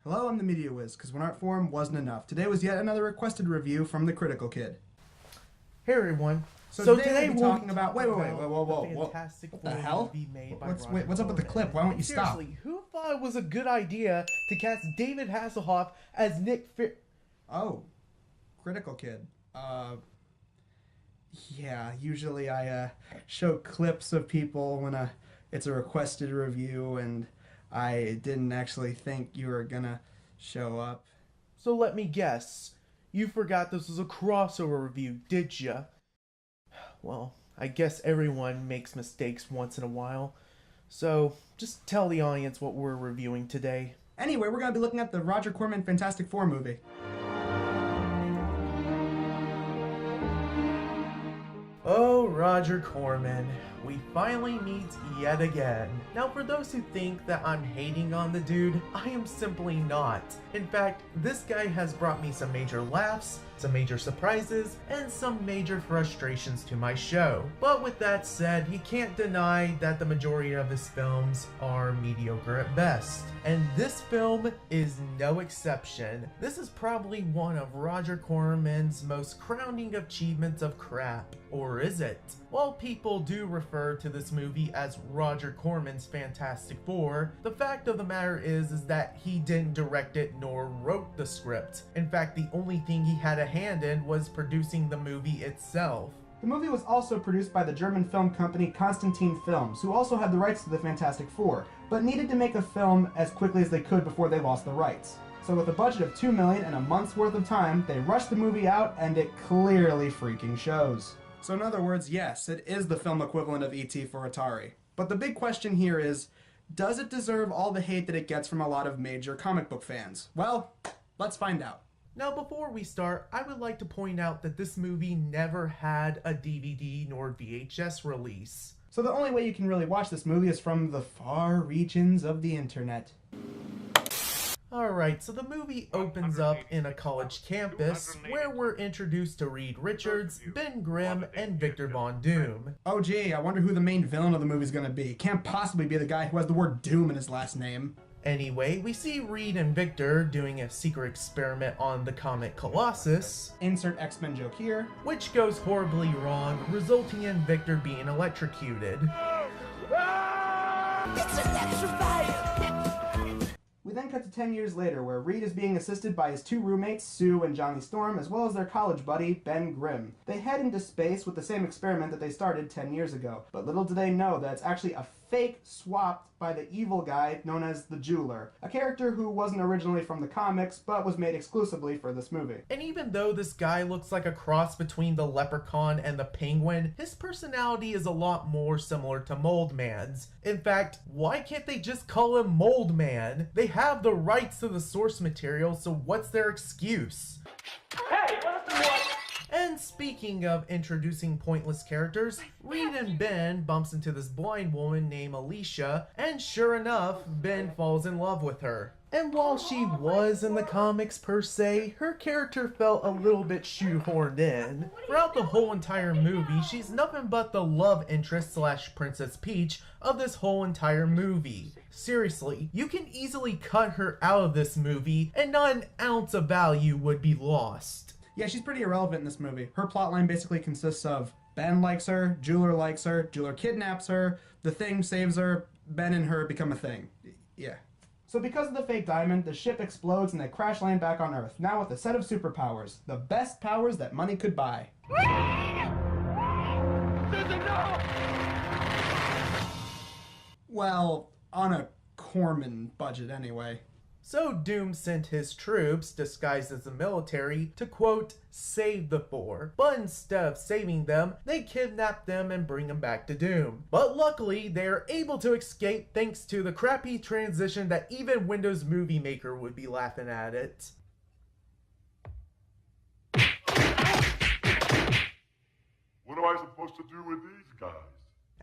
Hello, I'm the Media Wiz, because when art form wasn't enough. Today was yet another requested review from the Critical Kid. Hey everyone. So today we'll be talking about... Whoa. Fantastic What the hell? Made by What's up with the clip? Why won't you stop? Seriously, who thought it was a good idea to cast David Hasselhoff as Nick Oh, Critical Kid. Yeah, usually I show clips of people when it's a requested review, and I didn't actually think you were gonna show up. So let me guess. You forgot this was a crossover review, did ya? Well, I guess everyone makes mistakes once in a while. So, just tell the audience what we're reviewing today. Anyway, we're gonna be looking at the Roger Corman Fantastic Four movie. Oh, Roger Corman, we finally meet yet again. Now, for those who think that I'm hating on the dude, I am simply not. In fact, this guy has brought me some major laughs, some major surprises, and some major frustrations to my show. But with that said, you can't deny that the majority of his films are mediocre at best. And this film is no exception. This is probably one of Roger Corman's most crowning achievements of crap. Or is it? While people do refer to this movie as Roger Corman's Fantastic Four, the fact of the matter is that he didn't direct it nor wrote the script. In fact, the only thing he had a hand in was producing the movie itself. The movie was also produced by the German film company Constantine Films, who also had the rights to the Fantastic Four, but needed to make a film as quickly as they could before they lost the rights. So with a budget of $2 million and a month's worth of time, they rushed the movie out, and it clearly freaking shows. So in other words, yes, it is the film equivalent of E.T. for Atari. But the big question here is, does it deserve all the hate that it gets from a lot of major comic book fans? Well, let's find out. Now, before we start, I would like to point out that this movie never had a DVD nor VHS release. So the only way you can really watch this movie is from the far regions of the internet. Alright, so the movie opens up in a college campus where we're introduced to Reed Richards, Ben Grimm, and Victor Von Doom. Oh gee, I wonder who the main villain of the movie is going to be. Can't possibly be the guy who has the word Doom in his last name. Anyway, we see Reed and Victor doing a secret experiment on the comet Colossus. Insert X-Men joke here. Which goes horribly wrong, resulting in Victor being electrocuted. It's electrified! We then cut to 10 years later, where Reed is being assisted by his two roommates, Sue and Johnny Storm, as well as their college buddy, Ben Grimm. They head into space with the same experiment that they started 10 years ago, but little do they know that it's actually a fake swapped by the evil guy known as the Jeweler, a character who wasn't originally from the comics, but was made exclusively for this movie. And even though this guy looks like a cross between the Leprechaun and the Penguin, his personality is a lot more similar to Mold Man's. In fact, why can't they just call him Mold Man? They have the rights to the source material, so what's their excuse? Hey, what? And speaking of introducing pointless characters, Reed and Ben bumps into this blind woman named Alicia, and sure enough, Ben falls in love with her. And while she was in the comics per se, her character felt a little bit shoehorned in. Throughout the whole entire movie, she's nothing but the love interest / Princess Peach of this whole entire movie. Seriously, you can easily cut her out of this movie and not an ounce of value would be lost. Yeah, she's pretty irrelevant in this movie. Her plotline basically consists of Ben likes her, Jeweler kidnaps her, the Thing saves her, Ben and her become a thing. Yeah. So because of the fake diamond, the ship explodes and they crash land back on Earth, now with a set of superpowers. The best powers that money could buy. Well, on a Corman budget anyway. So Doom sent his troops, disguised as the military, to quote, save the Four. But instead of saving them, they kidnap them and bring them back to Doom. But luckily, they are able to escape thanks to the crappy transition that even Windows Movie Maker would be laughing at it. What am I supposed to do with these guys?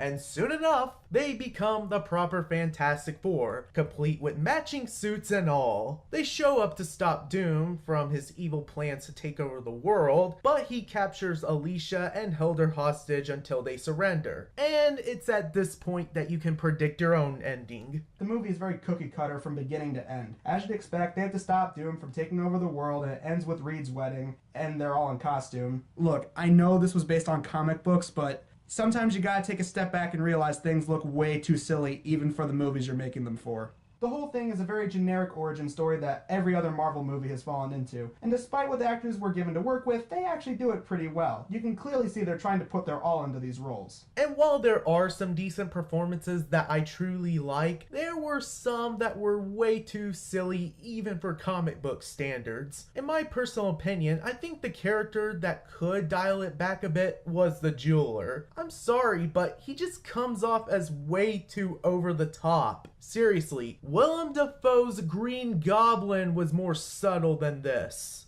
And soon enough, they become the proper Fantastic Four, complete with matching suits and all. They show up to stop Doom from his evil plans to take over the world, but he captures Alicia and held her hostage until they surrender. And it's at this point that you can predict your own ending. The movie is very cookie cutter from beginning to end. As you'd expect, they have to stop Doom from taking over the world, and it ends with Reed's wedding, and they're all in costume. Look, I know this was based on comic books, but sometimes you gotta take a step back and realize things look way too silly even for the movies you're making them for. The whole thing is a very generic origin story that every other Marvel movie has fallen into, and despite what the actors were given to work with, they actually do it pretty well. You can clearly see they're trying to put their all into these roles. And while there are some decent performances that I truly like, there were some that were way too silly even for comic book standards. In my personal opinion, I think the character that could dial it back a bit was the jeweler. I'm sorry, but he just comes off as way too over the top. Seriously, Willem Dafoe's Green Goblin was more subtle than this.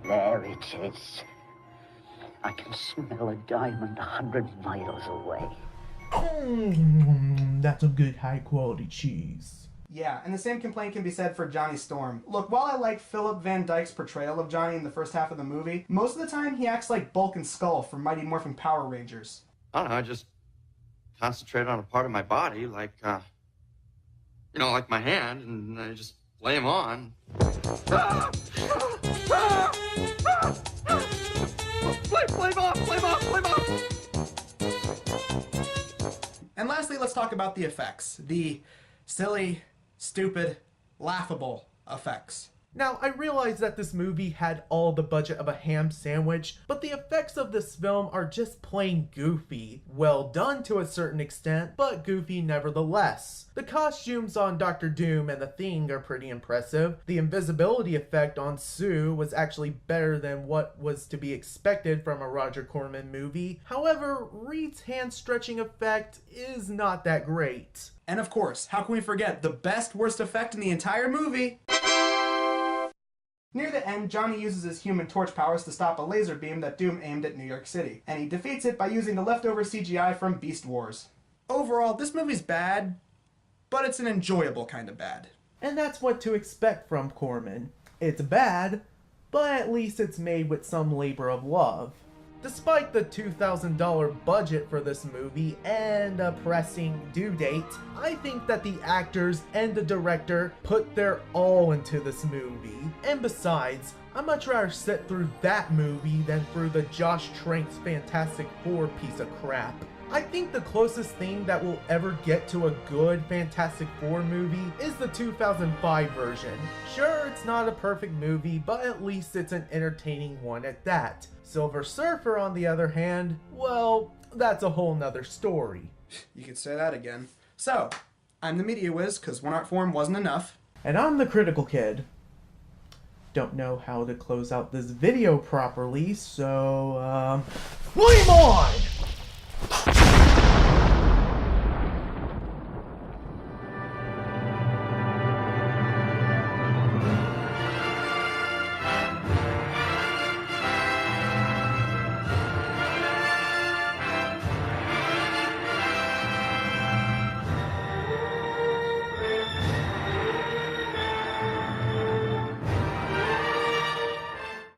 There it is. I can smell a diamond 100 miles away. That's a good high quality cheese. Yeah, and the same complaint can be said for Johnny Storm. Look, while I like Philip Van Dyke's portrayal of Johnny in the first half of the movie, most of the time he acts like Bulk and Skull from Mighty Morphin Power Rangers. I don't know, I just concentrate on a part of my body, like my hand, and I just lay him on. Flame off! And lastly, let's talk about the effects. The silly, stupid, laughable effects. Now, I realize that this movie had all the budget of a ham sandwich, but the effects of this film are just plain goofy. Well done to a certain extent, but goofy nevertheless. The costumes on Dr. Doom and the Thing are pretty impressive. The invisibility effect on Sue was actually better than what was to be expected from a Roger Corman movie. However, Reed's hand-stretching effect is not that great. And of course, how can we forget the best worst effect in the entire movie? Near the end, Johnny uses his Human Torch powers to stop a laser beam that Doom aimed at New York City, and he defeats it by using the leftover CGI from Beast Wars. Overall, this movie's bad, but it's an enjoyable kind of bad. And that's what to expect from Corman. It's bad, but at least it's made with some labor of love. Despite the $2,000 budget for this movie and a pressing due date, I think that the actors and the director put their all into this movie. And besides, I'd much rather sit through that movie than through the Josh Trank's Fantastic Four piece of crap. I think the closest thing that will ever get to a good Fantastic Four movie is the 2005 version. Sure, it's not a perfect movie, but at least it's an entertaining one at that. Silver Surfer, on the other hand, well, that's a whole nother story. You could say that again. So, I'm the Media Whiz, because one art form wasn't enough. And I'm the Critical Kid. Don't know how to close out this video properly, so, flame on!